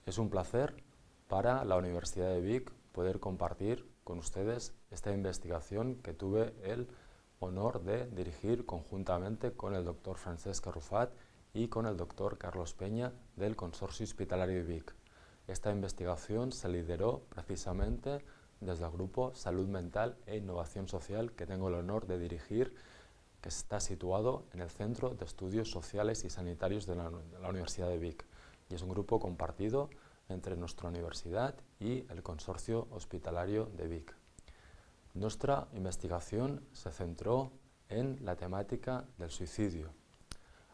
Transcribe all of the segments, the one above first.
Es un placer para la Universidad de Vic poder compartir con ustedes esta investigación que tuve el honor de dirigir conjuntamente con el doctor Francesc Arrufat y con el doctor Carlos Peña del Consorcio Hospitalario de Vic. Esta investigación se lideró precisamente desde el grupo Salud Mental e Innovación Social que tengo el honor de dirigir, que está situado en el Centro de Estudios Sociales y Sanitarios de la Universidad de Vic. Y es un grupo compartido entre nuestra universidad y el Consorcio Hospitalario de Vic. Nuestra investigación se centró en la temática del suicidio.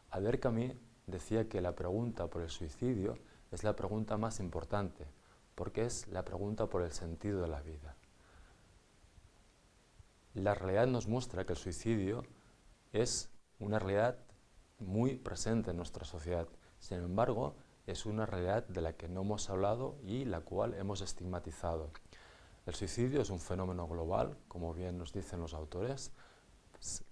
Albert Camus decía que la pregunta por el suicidio es la pregunta más importante, porque es la pregunta por el sentido de la vida. La realidad nos muestra que el suicidio es una realidad muy presente en nuestra sociedad. Sin embargo, es una realidad de la que no hemos hablado y la cual hemos estigmatizado. El suicidio es un fenómeno global, como bien nos dicen los autores.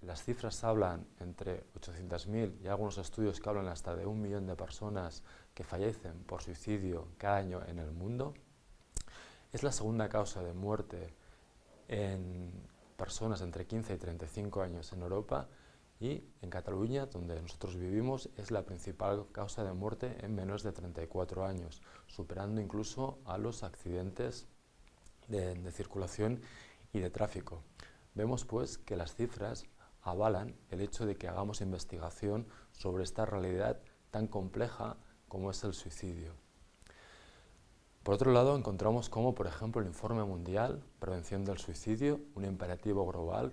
Las cifras hablan entre 800.000 y algunos estudios que hablan hasta de 1 millón de personas que fallecen por suicidio cada año en el mundo. Es la segunda causa de muerte en personas entre 15 y 35 años en Europa, y en Cataluña, donde nosotros vivimos, es la principal causa de muerte en menores de 34 años, superando incluso a los accidentes de circulación y de tráfico. Vemos pues que las cifras avalan el hecho de que hagamos investigación sobre esta realidad tan compleja como es el suicidio. Por otro lado, encontramos cómo, por ejemplo, el Informe Mundial Prevención del Suicidio, un imperativo global,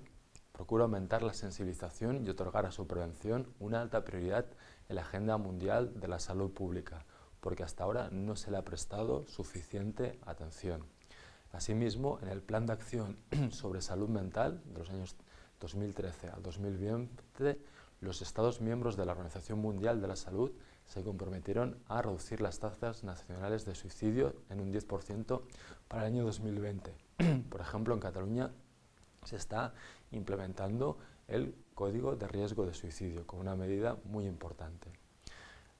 procura aumentar la sensibilización y otorgar a su prevención una alta prioridad en la agenda mundial de la salud pública, porque hasta ahora no se le ha prestado suficiente atención. Asimismo, en el Plan de Acción sobre Salud Mental de los años 2013 a 2020, los Estados miembros de la Organización Mundial de la Salud se comprometieron a reducir las tasas nacionales de suicidio en un 10% para el año 2020. Por ejemplo, en Cataluña se está implementando el Código de Riesgo de Suicidio como una medida muy importante.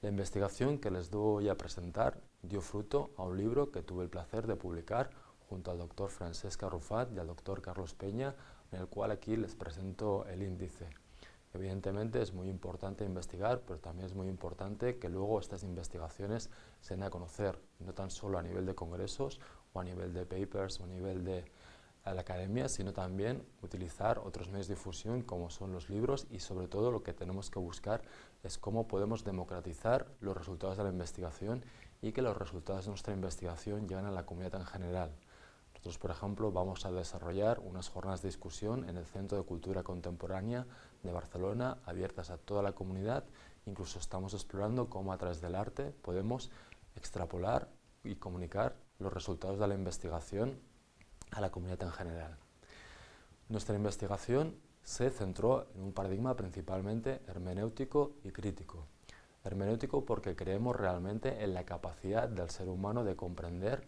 La investigación que les voy a presentar dio fruto a un libro que tuve el placer de publicar junto al doctor Francesc Arrufat y al doctor Carlos Peña, en el cual aquí les presento el índice. Evidentemente es muy importante investigar, pero también es muy importante que luego estas investigaciones se den a conocer, no tan solo a nivel de congresos o a nivel de papers o a nivel de la academia, sino también utilizar otros medios de difusión como son los libros, y sobre todo lo que tenemos que buscar es cómo podemos democratizar los resultados de la investigación y que los resultados de nuestra investigación lleguen a la comunidad en general. Nosotros, por ejemplo, vamos a desarrollar unas jornadas de discusión en el Centro de Cultura Contemporánea de Barcelona, abiertas a toda la comunidad. Incluso estamos explorando cómo a través del arte podemos extrapolar y comunicar los resultados de la investigación a la comunidad en general. Nuestra investigación se centró en un paradigma principalmente hermenéutico y crítico. Hermenéutico porque creemos realmente en la capacidad del ser humano de comprender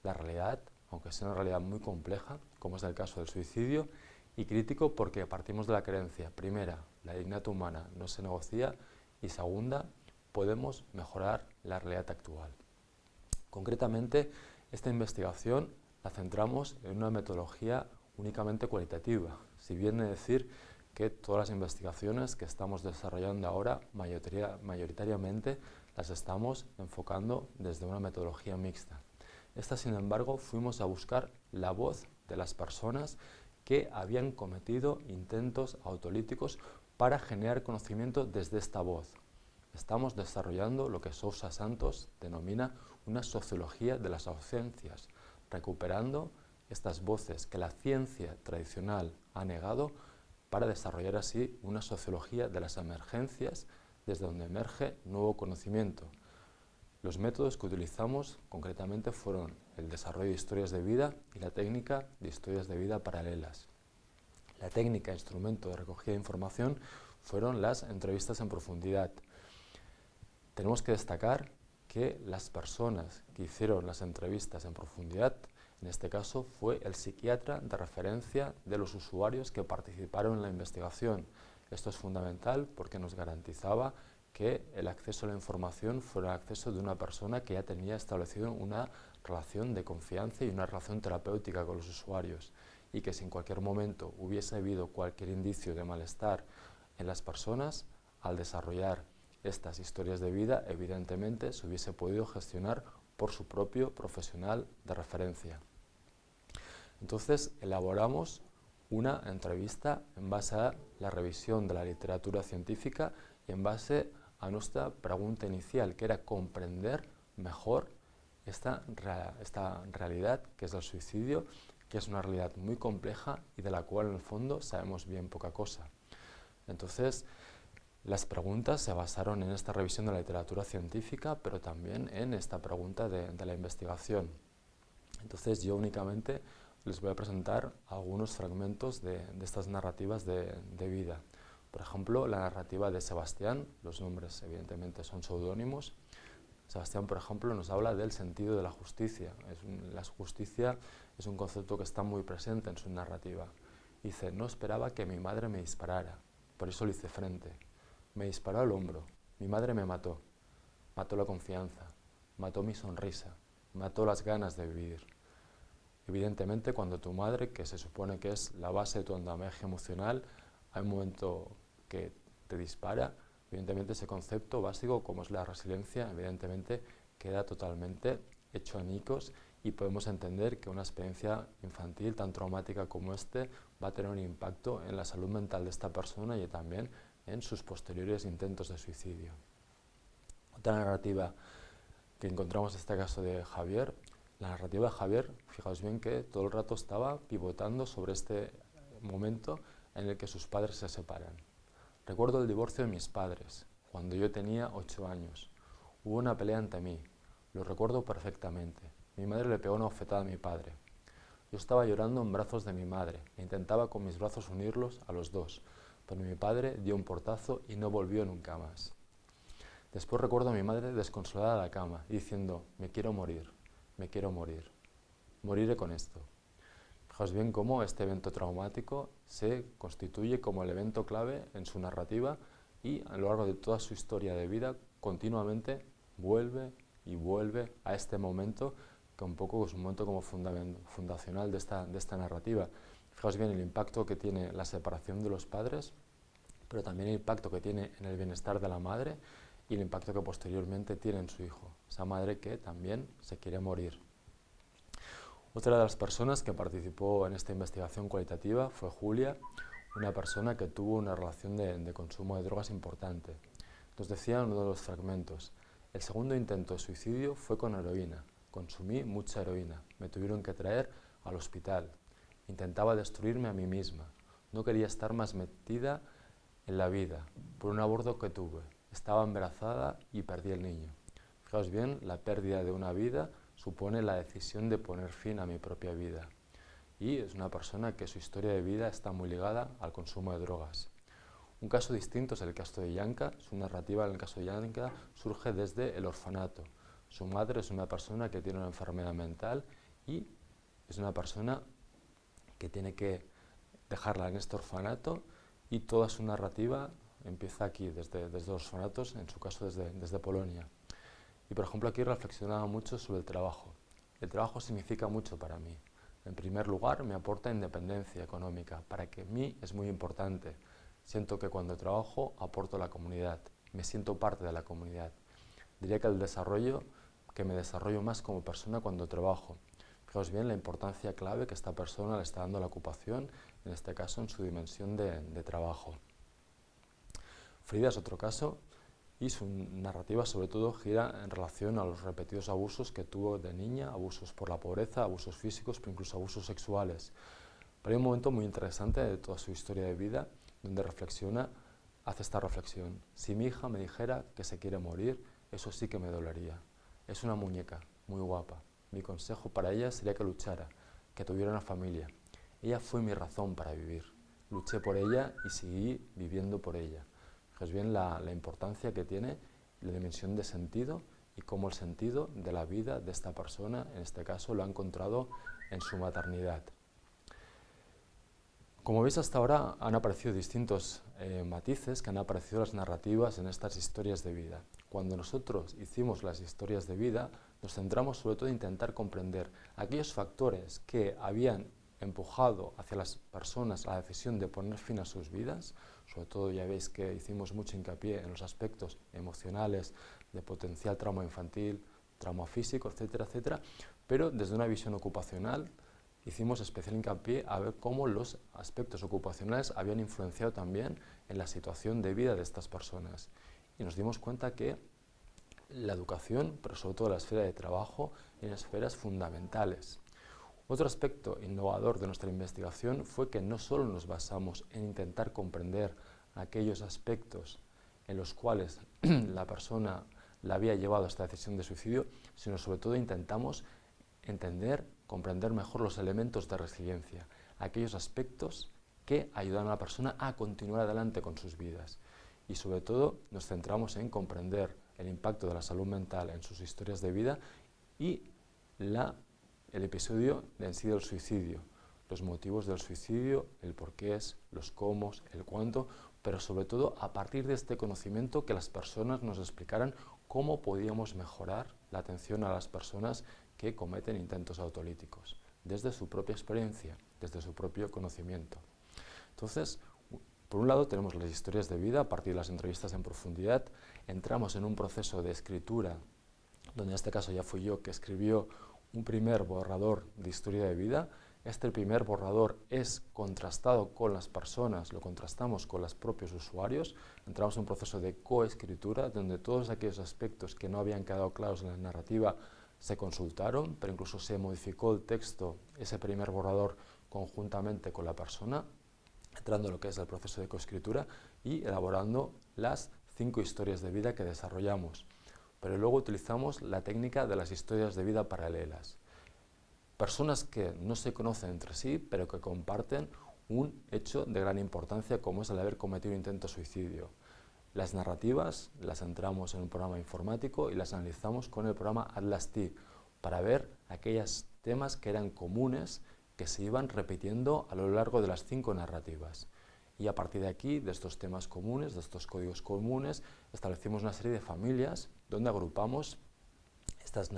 la realidad, aunque sea una realidad muy compleja, como es el caso del suicidio, y crítico porque partimos de la creencia, primera, la dignidad humana no se negocia, y segunda, podemos mejorar la realidad actual. Concretamente, esta investigación la centramos en una metodología únicamente cualitativa, si bien he de decir que todas las investigaciones que estamos desarrollando ahora mayoritariamente las estamos enfocando desde una metodología mixta. Esta, sin embargo, fuimos a buscar la voz de las personas que habían cometido intentos autolíticos para generar conocimiento desde esta voz. Estamos desarrollando lo que Sousa Santos denomina una sociología de las ausencias, recuperando estas voces que la ciencia tradicional ha negado para desarrollar así una sociología de las emergencias desde donde emerge nuevo conocimiento. Los métodos que utilizamos concretamente fueron el desarrollo de historias de vida y la técnica de historias de vida paralelas. La técnica e instrumento de recogida de información fueron las entrevistas en profundidad. Tenemos que destacar que las personas que hicieron las entrevistas en profundidad, en este caso fue el psiquiatra de referencia de los usuarios que participaron en la investigación. Esto es fundamental porque nos garantizaba que el acceso a la información fuera el acceso de una persona que ya tenía establecido una relación de confianza y una relación terapéutica con los usuarios, y que si en cualquier momento hubiese habido cualquier indicio de malestar en las personas, al desarrollar estas historias de vida, evidentemente se hubiese podido gestionar por su propio profesional de referencia. Entonces elaboramos una entrevista en base a la revisión de la literatura científica y en base a nuestra pregunta inicial, que era comprender mejor esta realidad que es el suicidio, que es una realidad muy compleja y de la cual en el fondo sabemos bien poca cosa. Entonces, las preguntas se basaron en esta revisión de la literatura científica, pero también en esta pregunta de la investigación. Entonces, yo únicamente les voy a presentar algunos fragmentos de estas narrativas de vida. Por ejemplo, la narrativa de Sebastián, los nombres evidentemente son seudónimos. Sebastián, por ejemplo, nos habla del sentido de la justicia. La justicia es un concepto que está muy presente en su narrativa. Dice, no esperaba que mi madre me disparara, por eso le hice frente. Me disparó al hombro, mi madre me mató la confianza, mató mi sonrisa, mató las ganas de vivir. Evidentemente, cuando tu madre, que se supone que es la base de tu andamiaje emocional, hay un momento que te dispara, evidentemente ese concepto básico, como es la resiliencia, evidentemente queda totalmente hecho añicos, y podemos entender que una experiencia infantil tan traumática como este va a tener un impacto en la salud mental de esta persona y también en sus posteriores intentos de suicidio. Otra narrativa que encontramos en este caso de Javier, la narrativa de Javier, fijaos bien que todo el rato estaba pivotando sobre este momento en el que sus padres se separan. Recuerdo el divorcio de mis padres, cuando yo tenía 8 años. Hubo una pelea ante mí, lo recuerdo perfectamente. Mi madre le pegó una bofetada a mi padre. Yo estaba llorando en brazos de mi madre e intentaba con mis brazos unirlos a los dos, pero mi padre dio un portazo y no volvió nunca más. Después recuerdo a mi madre desconsolada a la cama y diciendo, me quiero morir, moriré con esto. Fijaos bien cómo este evento traumático se constituye como el evento clave en su narrativa y a lo largo de toda su historia de vida continuamente vuelve y vuelve a este momento, que un poco es un momento como fundacional de esta narrativa. Fijaos bien el impacto que tiene la separación de los padres, pero también el impacto que tiene en el bienestar de la madre y el impacto que posteriormente tiene en su hijo, esa madre que también se quiere morir. Otra de las personas que participó en esta investigación cualitativa fue Julia, una persona que tuvo una relación de consumo de drogas importante. Nos decía en uno de los fragmentos, el segundo intento de suicidio fue con heroína, consumí mucha heroína, me tuvieron que traer al hospital, intentaba destruirme a mí misma, no quería estar más metida en la vida, por un aborto que tuve, estaba embarazada y perdí el niño. Fijaos bien, la pérdida de una vida supone la decisión de poner fin a mi propia vida. Y es una persona que su historia de vida está muy ligada al consumo de drogas. Un caso distinto es el caso de Yanka. Su narrativa en el caso de Yanka surge desde el orfanato. Su madre es una persona que tiene una enfermedad mental y es una persona que tiene que dejarla en este orfanato, y toda su narrativa empieza aquí, desde los orfanatos, en su caso desde Polonia. Y por ejemplo aquí reflexionaba mucho sobre el trabajo. El trabajo significa mucho para mí. En primer lugar, me aporta independencia económica. Para que mí es muy importante. Siento que cuando trabajo aporto a la comunidad. Me siento parte de la comunidad. Diría que me desarrollo más como persona cuando trabajo. Fijaos bien la importancia clave que esta persona le está dando a la ocupación, en este caso en su dimensión de trabajo. Frida es otro caso, y su narrativa sobre todo gira en relación a los repetidos abusos que tuvo de niña, abusos por la pobreza, abusos físicos, pero incluso abusos sexuales. Pero hay un momento muy interesante de toda su historia de vida donde hace esta reflexión. Si mi hija me dijera que se quiere morir, eso sí que me dolería. Es una muñeca, muy guapa. Mi consejo para ella sería que luchara, que tuviera una familia. Ella fue mi razón para vivir. Luché por ella y seguí viviendo por ella. Fijaos bien la importancia que tiene la dimensión de sentido y cómo el sentido de la vida de esta persona, en este caso, lo ha encontrado en su maternidad. Como veis, hasta ahora han aparecido distintos matices que han aparecido las narrativas en estas historias de vida. Cuando nosotros hicimos las historias de vida, nos centramos sobre todo en intentar comprender aquellos factores que habían empujado hacia las personas la decisión de poner fin a sus vidas. Sobre todo ya veis que hicimos mucho hincapié en los aspectos emocionales, de potencial trauma infantil, trauma físico, etcétera, etcétera, pero desde una visión ocupacional hicimos especial hincapié a ver cómo los aspectos ocupacionales habían influenciado también en la situación de vida de estas personas. Y nos dimos cuenta que la educación, pero sobre todo la esfera de trabajo, en esferas fundamentales. Otro aspecto innovador de nuestra investigación fue que no solo nos basamos en intentar comprender aquellos aspectos en los cuales la persona la había llevado a esta decisión de suicidio, sino sobre todo intentamos comprender mejor los elementos de resiliencia, aquellos aspectos que ayudan a la persona a continuar adelante con sus vidas. Y sobre todo nos centramos en comprender el impacto de la salud mental en sus historias de vida y el episodio en sí del suicidio, los motivos del suicidio, el por qué es, los cómo, el cuánto, pero sobre todo a partir de este conocimiento que las personas nos explicaran cómo podíamos mejorar la atención a las personas que cometen intentos autolíticos, desde su propia experiencia, desde su propio conocimiento. Entonces, por un lado tenemos las historias de vida, a partir de las entrevistas en profundidad, entramos en un proceso de escritura, donde en este caso ya fui yo que escribió un primer borrador de historia de vida. Este primer borrador es contrastado con las personas, lo contrastamos con los propios usuarios, entramos en un proceso de coescritura, donde todos aquellos aspectos que no habían quedado claros en la narrativa se consultaron, pero incluso se modificó el texto, ese primer borrador, conjuntamente con la persona, entrando en lo que es el proceso de coescritura y elaborando las 5 historias de vida que desarrollamos. Pero luego utilizamos la técnica de las historias de vida paralelas. Personas que no se conocen entre sí, pero que comparten un hecho de gran importancia, como es el haber cometido un intento de suicidio. Las narrativas las entramos en un programa informático y las analizamos con el programa Atlas-T para ver aquellos temas que eran comunes que se iban repitiendo a lo largo de las 5 narrativas. Y a partir de aquí, de estos temas comunes, de estos códigos comunes, establecimos una serie de familias donde agrupamos estas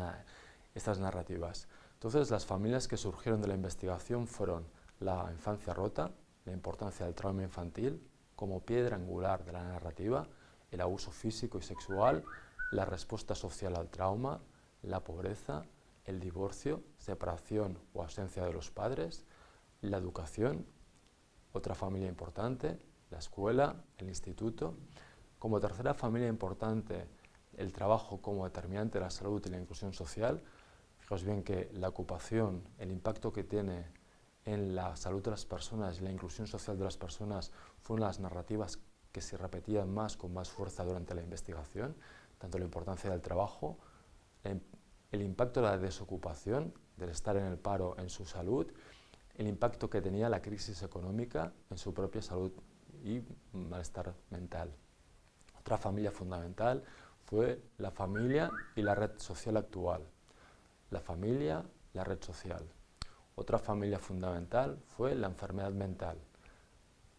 narrativas. Entonces, las familias que surgieron de la investigación fueron la infancia rota, la importancia del trauma infantil como piedra angular de la narrativa, el abuso físico y sexual, la respuesta social al trauma, la pobreza, el divorcio, separación o ausencia de los padres, la educación, otra familia importante, la escuela, el instituto. Como tercera familia importante, el trabajo como determinante de la salud y la inclusión social. Fijaos bien que la ocupación, el impacto que tiene en la salud de las personas y la inclusión social de las personas fueron las narrativas que se repetían más con más fuerza durante la investigación, tanto la importancia del trabajo, el impacto de la desocupación, del estar en el paro en su salud, el impacto que tenía la crisis económica en su propia salud y malestar mental. Otra familia fundamental fue la familia y la red social actual. La familia, la red social. Otra familia fundamental fue la enfermedad mental,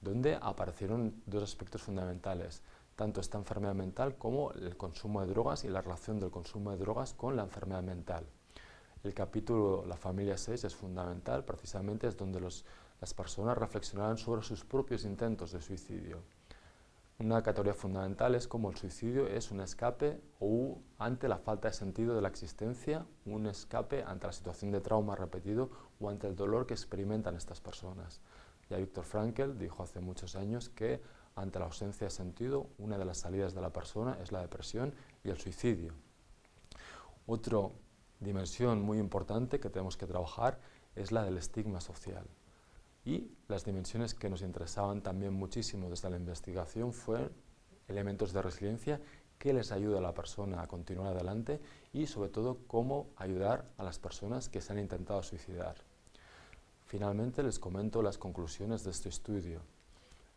donde aparecieron 2 aspectos fundamentales, tanto esta enfermedad mental como el consumo de drogas y la relación del consumo de drogas con la enfermedad mental. El capítulo La familia 6 es fundamental, precisamente es donde las personas reflexionarán sobre sus propios intentos de suicidio. Una categoría fundamental es cómo el suicidio es un escape o ante la falta de sentido de la existencia, un escape ante la situación de trauma repetido o ante el dolor que experimentan estas personas. Ya Viktor Frankl dijo hace muchos años que ante la ausencia de sentido, una de las salidas de la persona es la depresión y el suicidio. Otra dimensión muy importante que tenemos que trabajar es la del estigma social. Y las dimensiones que nos interesaban también muchísimo desde la investigación fueron elementos de resiliencia que les ayuda a la persona a continuar adelante y sobre todo cómo ayudar a las personas que se han intentado suicidar. Finalmente les comento las conclusiones de este estudio.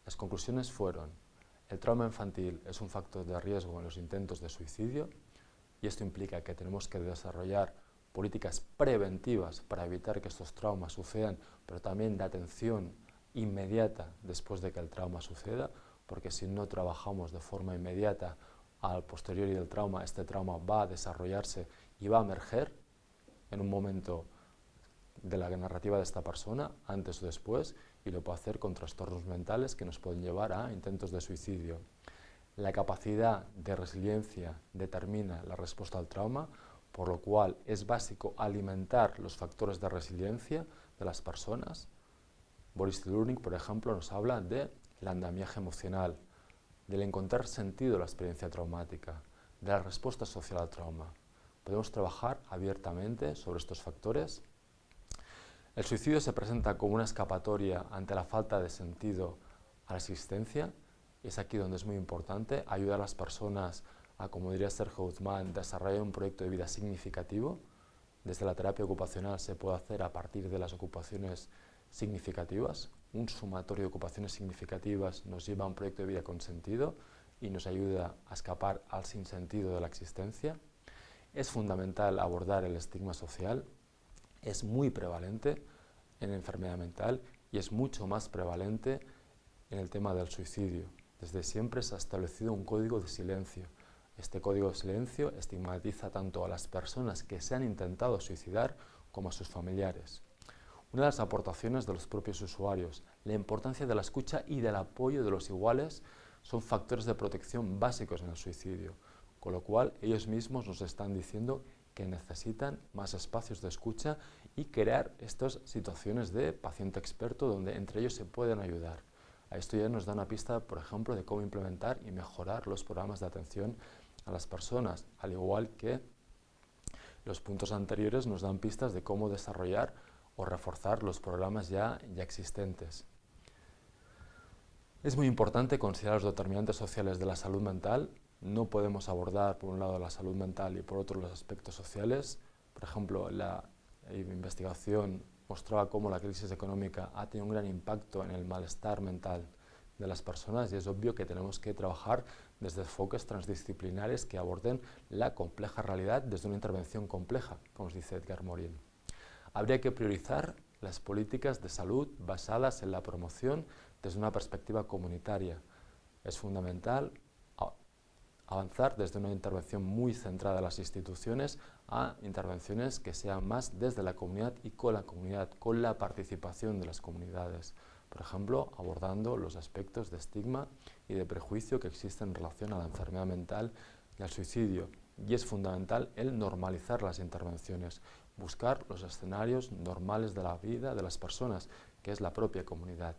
Las conclusiones fueron: el trauma infantil es un factor de riesgo en los intentos de suicidio y esto implica que tenemos que desarrollar políticas preventivas para evitar que estos traumas sucedan, pero también de atención inmediata después de que el trauma suceda, porque si no trabajamos de forma inmediata al posteriori del trauma, este trauma va a desarrollarse y va a emerger en un momento de la narrativa de esta persona, antes o después, y lo puede hacer con trastornos mentales que nos pueden llevar a intentos de suicidio. La capacidad de resiliencia determina la respuesta al trauma, por lo cual es básico alimentar los factores de resiliencia de las personas. Boris Cyrulnik, por ejemplo, nos habla del andamiaje emocional, del encontrar sentido a la experiencia traumática, de la respuesta social al trauma. Podemos trabajar abiertamente sobre estos factores. El suicidio se presenta como una escapatoria ante la falta de sentido a la existencia. Es aquí donde es muy importante ayudar a las personas a, como diría Sergio Guzmán, desarrollar un proyecto de vida significativo. Desde la terapia ocupacional se puede hacer a partir de las ocupaciones significativas. Un sumatorio de ocupaciones significativas nos lleva a un proyecto de vida con sentido y nos ayuda a escapar al sinsentido de la existencia. Es fundamental abordar el estigma social. Es muy prevalente en la enfermedad mental y es mucho más prevalente en el tema del suicidio. Desde siempre se ha establecido un código de silencio. Este código de silencio estigmatiza tanto a las personas que se han intentado suicidar como a sus familiares. Una de las aportaciones de los propios usuarios, la importancia de la escucha y del apoyo de los iguales son factores de protección básicos en el suicidio, con lo cual ellos mismos nos están diciendo que necesitan más espacios de escucha y crear estas situaciones de paciente experto donde entre ellos se pueden ayudar. A esto ya nos da una pista, por ejemplo, de cómo implementar y mejorar los programas de atención a las personas, al igual que los puntos anteriores nos dan pistas de cómo desarrollar o reforzar los programas ya existentes. Es muy importante considerar los determinantes sociales de la salud mental. No podemos abordar por un lado la salud mental y por otro los aspectos sociales. Por ejemplo, la investigación mostraba cómo la crisis económica ha tenido un gran impacto en el malestar mental de las personas y es obvio que tenemos que trabajar desde enfoques transdisciplinares que aborden la compleja realidad desde una intervención compleja, como nos dice Edgar Morin. Habría que priorizar las políticas de salud basadas en la promoción desde una perspectiva comunitaria. Es fundamental avanzar desde una intervención muy centrada en las instituciones a intervenciones que sean más desde la comunidad y con la comunidad, con la participación de las comunidades. Por ejemplo, abordando los aspectos de estigma y de prejuicio que existen en relación a la enfermedad mental y al suicidio. Y es fundamental el normalizar las intervenciones, buscar los escenarios normales de la vida de las personas, que es la propia comunidad.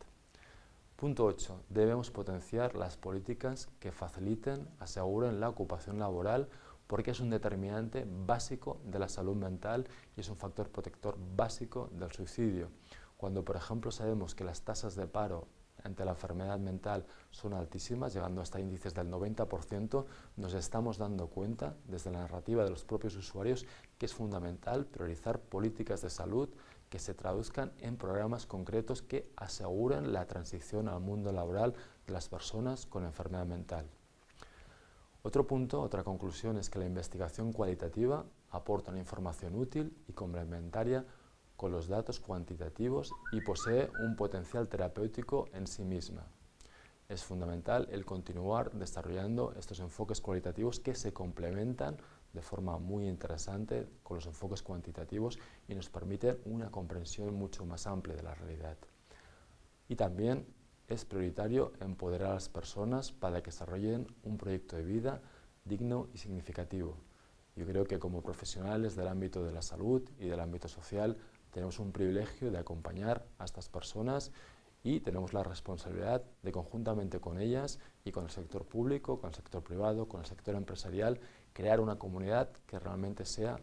Punto 8. Debemos potenciar las políticas que faciliten, aseguren la ocupación laboral, porque es un determinante básico de la salud mental y es un factor protector básico del suicidio. Cuando, por ejemplo, sabemos que las tasas de paro ante la enfermedad mental son altísimas, llegando hasta índices del 90%, nos estamos dando cuenta, desde la narrativa de los propios usuarios, que es fundamental priorizar políticas de salud que se traduzcan en programas concretos que aseguren la transición al mundo laboral de las personas con enfermedad mental. Otro punto, otra conclusión, es que la investigación cualitativa aporta una información útil y complementaria con los datos cuantitativos y posee un potencial terapéutico en sí misma. Es fundamental el continuar desarrollando estos enfoques cualitativos que se complementan de forma muy interesante con los enfoques cuantitativos y nos permiten una comprensión mucho más amplia de la realidad. Y también es prioritario empoderar a las personas para que desarrollen un proyecto de vida digno y significativo. Yo creo que como profesionales del ámbito de la salud y del ámbito social tenemos un privilegio de acompañar a estas personas y tenemos la responsabilidad de conjuntamente con ellas y con el sector público, con el sector privado, con el sector empresarial, crear una comunidad que realmente sea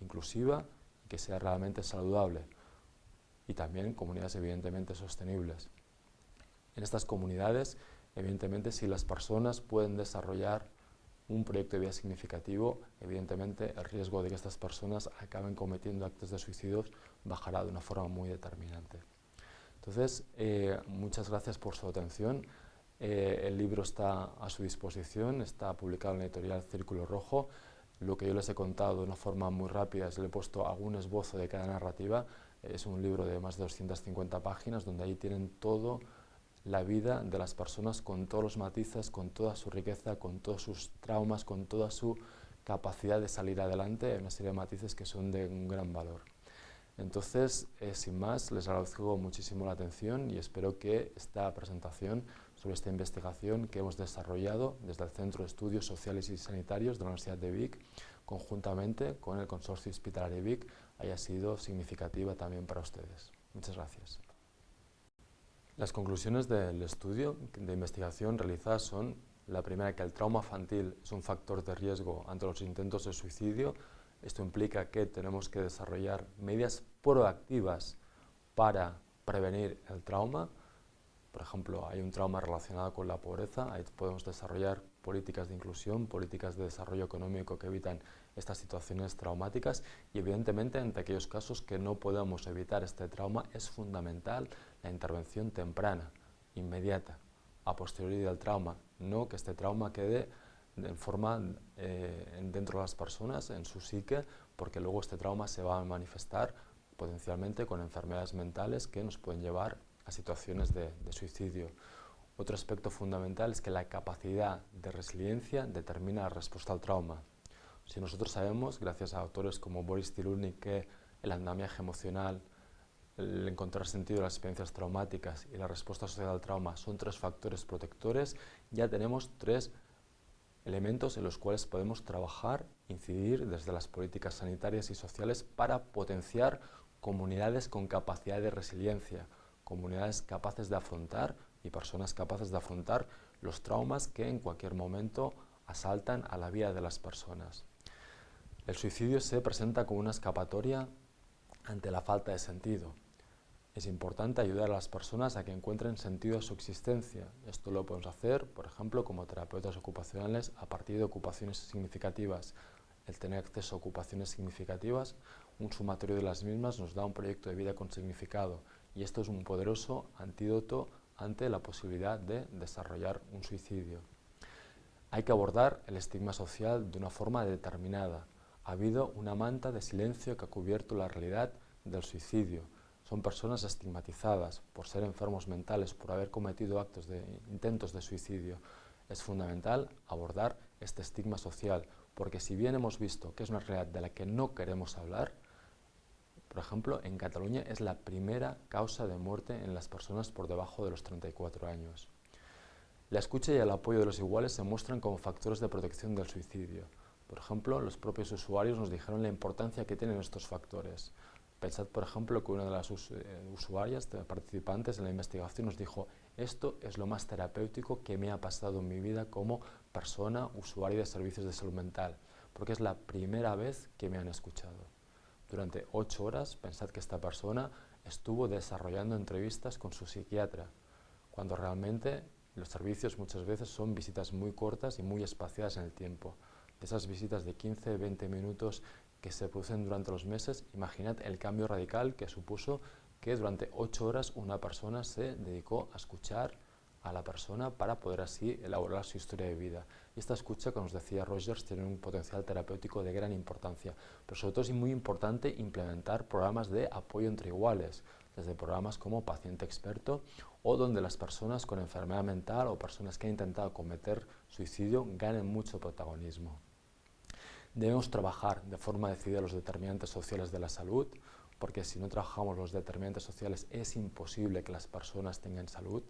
inclusiva y que sea realmente saludable y también comunidades evidentemente sostenibles. En estas comunidades, evidentemente, si las personas pueden desarrollar un proyecto de vida significativo, evidentemente el riesgo de que estas personas acaben cometiendo actos de suicidio bajará de una forma muy determinante. Entonces, muchas gracias por su atención. El libro está a su disposición, está publicado en la editorial Círculo Rojo. Lo que yo les he contado de una forma muy rápida es le he puesto algún esbozo de cada narrativa. Es un libro de más de 250 páginas donde ahí tienen todo la vida de las personas con todos los matices, con toda su riqueza, con todos sus traumas, con toda su capacidad de salir adelante. Hay una serie de matices que son de un gran valor. Entonces, sin más, les agradezco muchísimo la atención y espero que esta presentación sobre esta investigación que hemos desarrollado desde el Centro de Estudios Sociales y Sanitarios de la Universidad de Vic, conjuntamente con el Consorcio Hospitalario Vic, haya sido significativa también para ustedes. Muchas gracias. Las conclusiones del estudio de investigación realizadas son: la primera, que el trauma infantil es un factor de riesgo ante los intentos de suicidio. Esto implica que tenemos que desarrollar medidas proactivas para prevenir el trauma. Por ejemplo, hay un trauma relacionado con la pobreza, ahí podemos desarrollar políticas de inclusión, políticas de desarrollo económico que evitan estas situaciones traumáticas, y evidentemente ante aquellos casos que no podamos evitar este trauma es fundamental la intervención temprana, inmediata, a posteriori del trauma, no que este trauma quede en forma dentro de las personas, en su psique, porque luego este trauma se va a manifestar potencialmente con enfermedades mentales que nos pueden llevar a situaciones de suicidio. Otro aspecto fundamental es que la capacidad de resiliencia determina la respuesta al trauma. Si nosotros sabemos, gracias a autores como Boris Cyrulnik, que el andamiaje emocional, el encontrar sentido en las experiencias traumáticas y la respuesta asociada al trauma son 3 factores protectores, ya tenemos 3 elementos en los cuales podemos trabajar, incidir desde las políticas sanitarias y sociales para potenciar comunidades con capacidad de resiliencia, comunidades capaces de afrontar y personas capaces de afrontar los traumas que en cualquier momento asaltan a la vida de las personas. El suicidio se presenta como una escapatoria ante la falta de sentido. Es importante ayudar a las personas a que encuentren sentido a su existencia. Esto lo podemos hacer, por ejemplo, como terapeutas ocupacionales a partir de ocupaciones significativas. El tener acceso a ocupaciones significativas, un sumatorio de las mismas, nos da un proyecto de vida con significado, y esto es un poderoso antídoto ante la posibilidad de desarrollar un suicidio. Hay que abordar el estigma social de una forma determinada. Ha habido una manta de silencio que ha cubierto la realidad del suicidio. Son personas estigmatizadas por ser enfermos mentales, por haber cometido intentos de suicidio. Es fundamental abordar este estigma social, porque si bien hemos visto que es una realidad de la que no queremos hablar, por ejemplo, en Cataluña es la primera causa de muerte en las personas por debajo de los 34 años. La escucha y el apoyo de los iguales se muestran como factores de protección del suicidio. Por ejemplo, los propios usuarios nos dijeron la importancia que tienen estos factores. Pensad, por ejemplo, que una de las usuarias, participantes en la investigación, nos dijo: esto es lo más terapéutico que me ha pasado en mi vida como persona usuaria de servicios de salud mental, porque es la primera vez que me han escuchado. Durante 8 horas, pensad que esta persona estuvo desarrollando entrevistas con su psiquiatra, cuando realmente los servicios muchas veces son visitas muy cortas y muy espaciadas en el tiempo. De esas visitas de 15-20 minutos que se producen durante los meses, imaginad el cambio radical que supuso que durante 8 horas una persona se dedicó a escuchar a la persona para poder así elaborar su historia de vida. Y esta escucha, como nos decía Rogers, tiene un potencial terapéutico de gran importancia, pero sobre todo es muy importante implementar programas de apoyo entre iguales, desde programas como Paciente Experto, o donde las personas con enfermedad mental o personas que han intentado cometer suicidio ganen mucho protagonismo. Debemos trabajar de forma decidida los determinantes sociales de la salud, porque si no trabajamos los determinantes sociales es imposible que las personas tengan salud.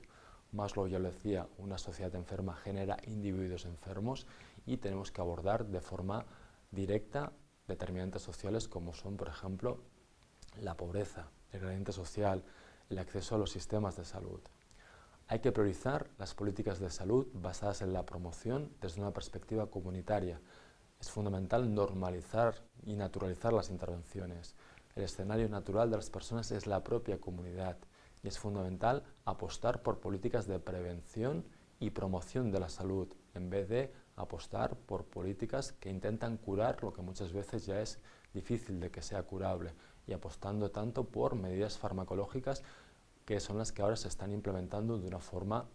Maslow ya lo decía, una sociedad enferma genera individuos enfermos, y tenemos que abordar de forma directa determinantes sociales como son, por ejemplo, la pobreza, el gradiente social, el acceso a los sistemas de salud. Hay que priorizar las políticas de salud basadas en la promoción desde una perspectiva comunitaria. Es fundamental normalizar y naturalizar las intervenciones. El escenario natural de las personas es la propia comunidad, y es fundamental apostar por políticas de prevención y promoción de la salud, en vez de apostar por políticas que intentan curar lo que muchas veces ya es difícil de que sea curable, y apostando tanto por medidas farmacológicas que son las que ahora se están implementando de una forma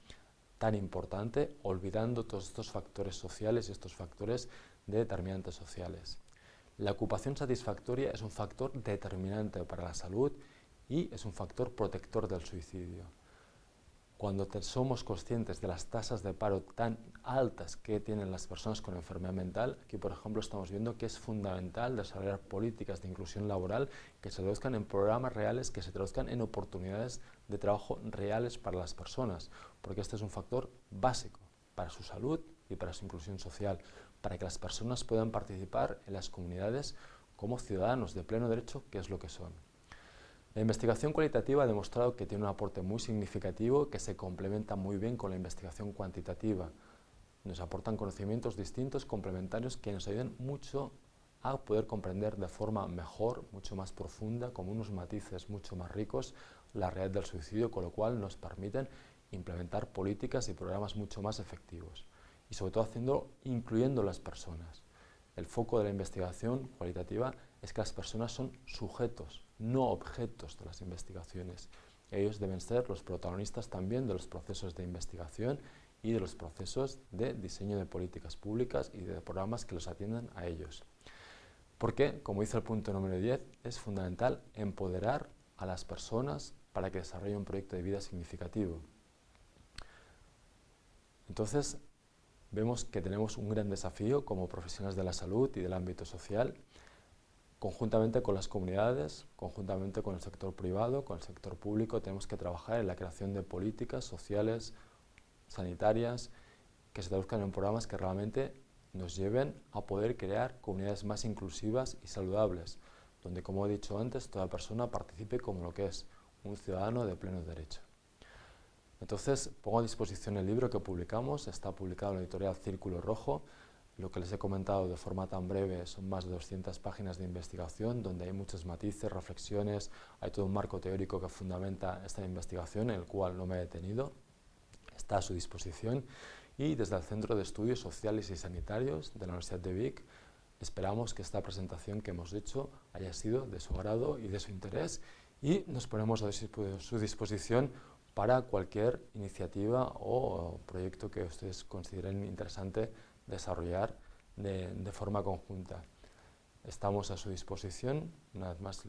tan importante, olvidando todos estos factores sociales y estos factores de determinantes sociales. La ocupación satisfactoria es un factor determinante para la salud y es un factor protector del suicidio. Cuando somos conscientes de las tasas de paro tan altas que tienen las personas con enfermedad mental, aquí por ejemplo estamos viendo que es fundamental desarrollar políticas de inclusión laboral que se traduzcan en programas reales, que se traduzcan en oportunidades de trabajo reales para las personas, porque este es un factor básico para su salud y para su inclusión social, para que las personas puedan participar en las comunidades como ciudadanos de pleno derecho, que es lo que son. La investigación cualitativa ha demostrado que tiene un aporte muy significativo que se complementa muy bien con la investigación cuantitativa. Nos aportan conocimientos distintos, complementarios, que nos ayudan mucho a poder comprender de forma mejor, mucho más profunda, con unos matices mucho más ricos, la realidad del suicidio, con lo cual nos permiten implementar políticas y programas mucho más efectivos. Y sobre todo incluyendo a las personas. El foco de la investigación cualitativa es que las personas son sujetos, no objetos de las investigaciones. Ellos deben ser los protagonistas también de los procesos de investigación y de los procesos de diseño de políticas públicas y de programas que los atiendan a ellos. Porque, como dice el punto número 10, es fundamental empoderar a las personas para que desarrollen un proyecto de vida significativo. Entonces, vemos que tenemos un gran desafío como profesionales de la salud y del ámbito social, conjuntamente con las comunidades, conjuntamente con el sector privado, con el sector público, tenemos que trabajar en la creación de políticas sociales, sanitarias, que se traduzcan en programas que realmente nos lleven a poder crear comunidades más inclusivas y saludables, donde, como he dicho antes, toda persona participe como lo que es un ciudadano de pleno derecho. Entonces, pongo a disposición el libro que publicamos, está publicado en la editorial Círculo Rojo. Lo que les he comentado de forma tan breve son más de 200 páginas de investigación, donde hay muchos matices, reflexiones, hay todo un marco teórico que fundamenta esta investigación, en el cual no me he detenido. Está a su disposición y desde el Centro de Estudios Sociales y Sanitarios de la Universidad de Vic esperamos que esta presentación que hemos hecho haya sido de su agrado y de su interés y nos ponemos a su disposición para cualquier iniciativa o proyecto que ustedes consideren interesante desarrollar de forma conjunta. Estamos a su disposición, una vez más.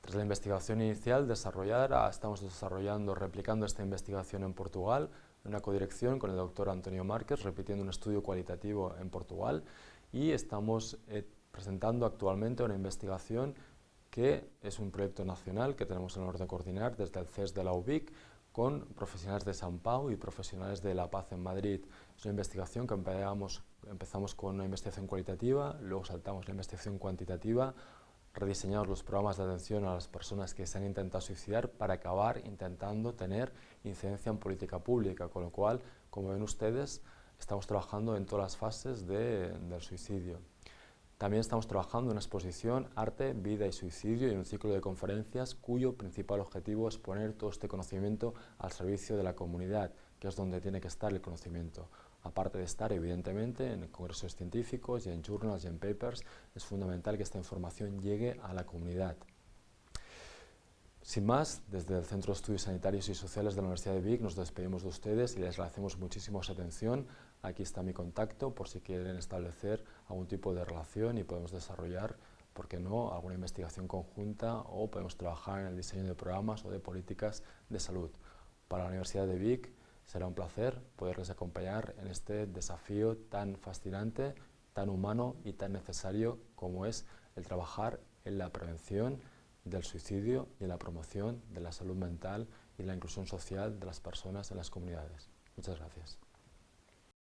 Tras la investigación inicial desarrollada, estamos replicando esta investigación en Portugal, en una codirección con el doctor Antonio Márquez, repitiendo un estudio cualitativo en Portugal, y estamos presentando actualmente una investigación que es un proyecto nacional que tenemos el honor de coordinar desde el CES de la UVic con profesionales de San Pau y profesionales de La Paz en Madrid. Es una investigación que empezamos con una investigación cualitativa, luego saltamos a la investigación cuantitativa, rediseñamos los programas de atención a las personas que se han intentado suicidar para acabar intentando tener incidencia en política pública, con lo cual, como ven ustedes, estamos trabajando en todas las fases del suicidio. También estamos trabajando en una exposición Arte, Vida y Suicidio y un ciclo de conferencias cuyo principal objetivo es poner todo este conocimiento al servicio de la comunidad, que es donde tiene que estar el conocimiento. Aparte de estar, evidentemente, en congresos científicos y en journals y en papers, es fundamental que esta información llegue a la comunidad. Sin más, desde el Centro de Estudios Sanitarios y Sociales de la Universidad de Vic nos despedimos de ustedes y les agradecemos muchísimo su atención. Aquí está mi contacto por si quieren establecer algún tipo de relación y podemos desarrollar, ¿por qué no?, alguna investigación conjunta o podemos trabajar en el diseño de programas o de políticas de salud. Para la Universidad de Vic será un placer poderles acompañar en este desafío tan fascinante, tan humano y tan necesario como es el trabajar en la prevención del suicidio y en la promoción de la salud mental y la inclusión social de las personas en las comunidades. Muchas gracias.